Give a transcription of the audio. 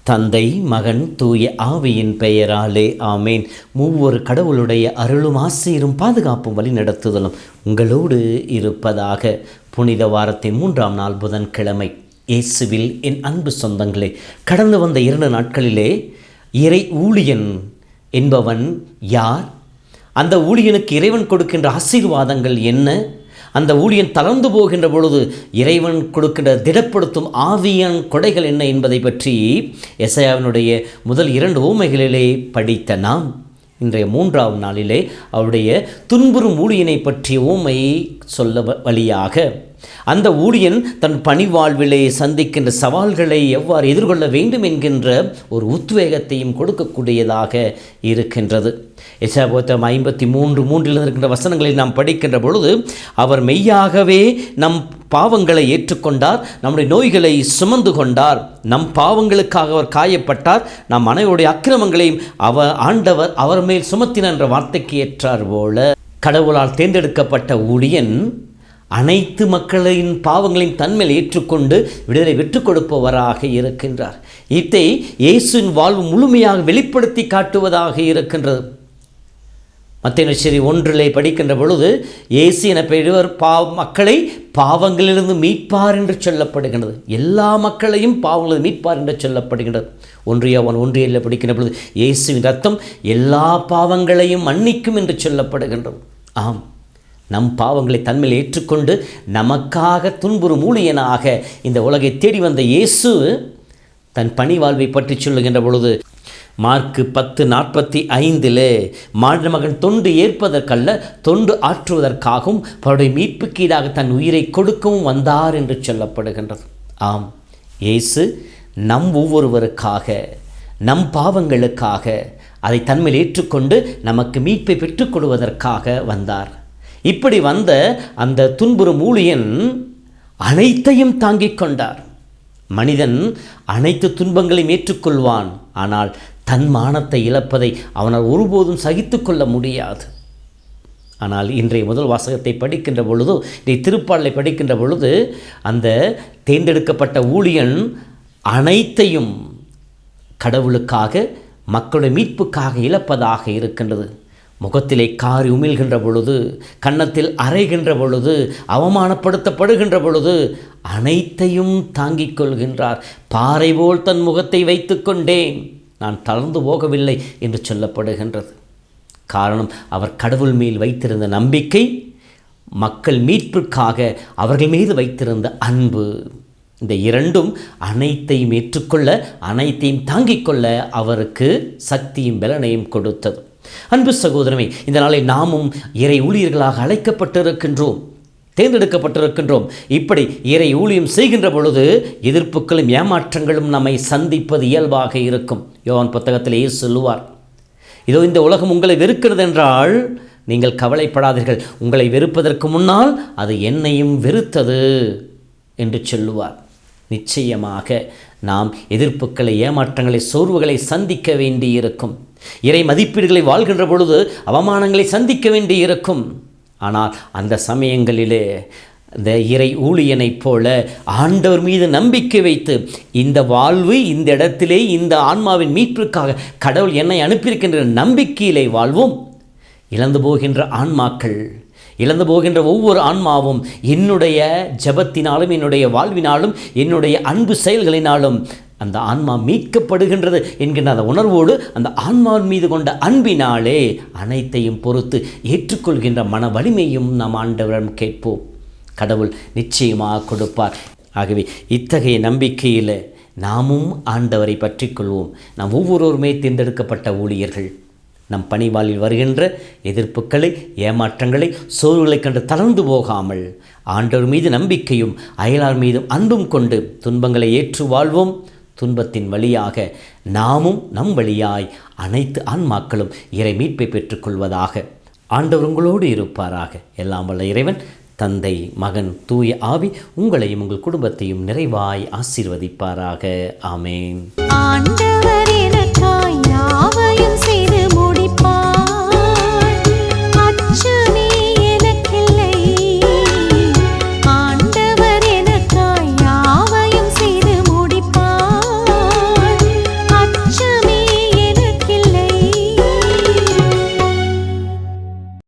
தந்தை, மகன், தூய ஆவியின் பெயராலே ஆமேன். மூவொரு கடவுளுடைய அருளும் ஆசீரும் பாதுகாப்பும் வழி நடத்துதலும் உங்களோடு இருப்பதாக. புனித வாரத்தின் 3ஆம் நாள் புதன்கிழமை. இயேசுவில் என் அன்பு சொந்தங்களே, கடந்து வந்த 2 நாட்களிலே இறை ஊழியன் என்பவன் யார்? அந்த ஊழியனுக்கு இறைவன் கொடுக்கின்ற ஆசீர்வாதங்கள் என்ன? அந்த ஊழியன் தளர்ந்து போகின்ற பொழுது இறைவன் கொடுக்கின்ற திடப்படுத்தும் ஆவியின் கொடைகள் என்ன என்பதை பற்றி எசாயாவினுடைய முதல் 2 ஊமைகளிலே படித்த நாம் இன்றைய 3ஆம் நாளிலே அவருடைய துன்புறும் ஊழியனை பற்றிய ஊமையை சொல்ல வழியாக அந்த ஊழியன் தன் பணி வாழ்விலே சந்திக்கின்ற சவால்களை எவ்வாறு எதிர்கொள்ள வேண்டும் என்கின்ற ஒரு உத்வேகத்தையும் கொடுக்கக்கூடியதாக இருக்கின்றது. எசாயா 53:3 இருக்கின்ற வசனங்களை நாம் படிக்கின்ற பொழுது, அவர் மெய்யாகவே நம் பாவங்களை ஏற்றுக்கொண்டார், நம்முடைய நோய்களை சுமந்து கொண்டார், நம் பாவங்களுக்காக அவர் காயப்பட்டார், நம் அனைவருடைய அக்கிரமங்களையும் ஆண்டவர் அவர் மேல் சுமத்தினார் என்ற வார்த்தைக்கு ஏற்றார் போல கடவுளால் தேர்ந்தெடுக்கப்பட்ட ஊழியன் அனைத்து மக்களின் பாவங்களையும் தன்மேல் ஏற்றுக்கொண்டு விடுதலை பெற்றுக் கொடுப்பவராக இருக்கின்றார். இதை இயேசுவின் வாழ்வு முழுமையாக வெளிப்படுத்தி காட்டுவதாக இருக்கின்றது. மத்தேயு நற்செய்தி 1 படிக்கின்ற பொழுது, இயேசு என பெரியவர் மக்களை பாவங்களிலிருந்து மீட்பார் என்று சொல்லப்படுகின்றது. எல்லா மக்களையும் பாவங்களிலிருந்து மீட்பார் என்று சொல்லப்படுகின்றது. 1 யோவான் 1 படிக்கின்ற பொழுது, இயேசுவின் ரத்தம் எல்லா பாவங்களையும் மன்னிக்கும் என்று சொல்லப்படுகின்றது. ஆம், நம் பாவங்களை தன்மேல் ஏற்றுக்கொண்டு நமக்காக துன்புறும் ஊழியனாக இந்த உலகை தேடி வந்த இயேசு தன் பணி வாழ்வை பற்றி சொல்லுகின்ற பொழுது, மார்க்கு 10:45 மானிடமகன் தொண்டு ஏற்பதற்கல்ல, தொண்டு ஆற்றுவதற்காகவும் அவருடைய மீட்புக்கீடாக தன் உயிரை கொடுக்கவும் வந்தார் என்று சொல்லப்படுகின்றது. ஆம், இயேசு நம் ஒவ்வொருவருக்காக, நம் பாவங்களுக்காக அதை தன்மேல் ஏற்றுக்கொண்டு நமக்கு மீட்பை பெற்றுக் கொடுவதற்காக வந்தார். இப்படி வந்த அந்த துன்புறும் ஊழியன் அனைத்தையும் தாங்கிக் கொண்டார். மனிதன் அனைத்து துன்பங்களையும் ஏற்றுக்கொள்வான், ஆனால் தன் மானத்தை இழப்பதை அவனால் ஒருபோதும் சகித்து கொள்ள முடியாது. ஆனால் இன்றைய முதல் வாசகத்தை படிக்கின்ற பொழுது, இன்றைய திருப்பாடலை படிக்கின்ற பொழுது, அந்த தேர்ந்தெடுக்கப்பட்ட ஊழியன் அனைத்தையும் கடவுளுக்காக, மக்களுடைய மீட்புக்காக இழப்பதாக இருக்கின்றது. முகத்திலே காரி உமிழ்கின்ற பொழுது, கன்னத்தில் அறைகின்ற பொழுது, அவமானப்படுத்தப்படுகின்ற பொழுது அனைத்தையும் தாங்கிக் கொள்கின்றார். பாறை போல் தன் முகத்தை வைத்து கொண்டேன், நான் தளர்ந்து போகவில்லை என்று சொல்லப்படுகின்றது. காரணம், அவர் கடவுள் மேல் வைத்திருந்த நம்பிக்கை, மக்கள் மீட்புக்காக அவர்கள் மீது வைத்திருந்த அன்பு. இந்த 2ம் அனைத்தையும் ஏற்றுக்கொள்ள, அனைத்தையும் தாங்கிக் கொள்ள அவருக்கு சக்தியும் பலனையும் கொடுத்தது. அன்பு சகோதரமே, இந்த நாளை நாமும் இறை ஊழியர்களாக அழைக்கப்பட்டிருக்கின்றோம், தேர்ந்தெடுக்கப்பட்டிருக்கின்றோம். இப்படி இறை ஊழியம் செய்கின்ற பொழுது எதிர்ப்புகளும் ஏமாற்றங்களும் நம்மை சந்திப்பது இயல்பாக இருக்கும். யோவான் புத்தகத்தில் இயேசு சொல்லுவார், இதோ இந்த உலகம் உங்களை வெறுக்கிறது என்றால் நீங்கள் கவலைப்படாதீர்கள், உங்களை வெறுப்பதற்கு முன்னால் அது என்னையும் வெறுத்தது என்று சொல்லுவார். நிச்சயமாக நாம் எதிர்ப்புகளை, ஏமாற்றங்களை, சோர்வுகளை சந்திக்க வேண்டியிருக்கும். இறை மதிப்பீடுகளை வாழ்கின்ற பொழுது அவமானங்களை சந்திக்க வேண்டியிருக்கும். ஆனால் அந்த சமயங்களிலே இந்த இறை ஊழியனைப் போல ஆண்டவர் மீது நம்பிக்கை வைத்து, இந்த வாழ்வு இந்த இடத்திலே இந்த ஆன்மாவின் மீட்பிற்காக கடவுள் என்னை அனுப்பியிருக்கின்ற நம்பிக்கையிலே வாழ்வோம். இழந்து போகின்ற ஆன்மாக்கள், இழந்து போகின்ற ஒவ்வொரு ஆன்மாவும் என்னுடைய ஜெபத்தினாலும், என்னுடைய வாழ்வினாலும், என்னுடைய அன்பு செயல்களினாலும் அந்த ஆன்மா மீட்கப்படுகின்றது என்கின்ற அந்த உணர்வோடு, அந்த ஆன்மாவின் மீது கொண்ட அன்பினாலே அனைத்தையும் பொறுத்து ஏற்றுக்கொள்கின்ற மன வலிமையும் நாம் ஆண்டவரிடம் கேட்போம். கடவுள் நிச்சயமாக கொடுப்பார். ஆகவே இத்தகைய நம்பிக்கையில் நாமும் ஆண்டவரை பற்றி கொள்வோம். நாம் ஒவ்வொருவருமே தேர்ந்தெடுக்கப்பட்ட ஊழியர்கள். நம் பணிவாளில் வருகின்ற எதிர்ப்புகளை, ஏமாற்றங்களை, சோர்வுகளை கண்டு தளர்ந்து போகாமல் ஆண்டவர் மீது நம்பிக்கையும் அயலார் மீதும் அன்பும் கொண்டு துன்பங்களை ஏற்று வாழ்வோம். துன்பத்தின் வழியாக நாமும் நம் வழியாய் அனைத்து ஆன்மாக்களும் இறை மீட்பை பெற்றுக்கொள்வதாக. ஆண்டவர் உங்களோடு இருப்பாராக. எல்லாம் வல்ல இறைவன் தந்தை, மகன், தூய ஆவி உங்களையும் உங்கள் குடும்பத்தையும் நிறைவாய் ஆசீர்வதிப்பாராக. ஆமேன். ஆண்டவர் எனக்காய் யாவையும்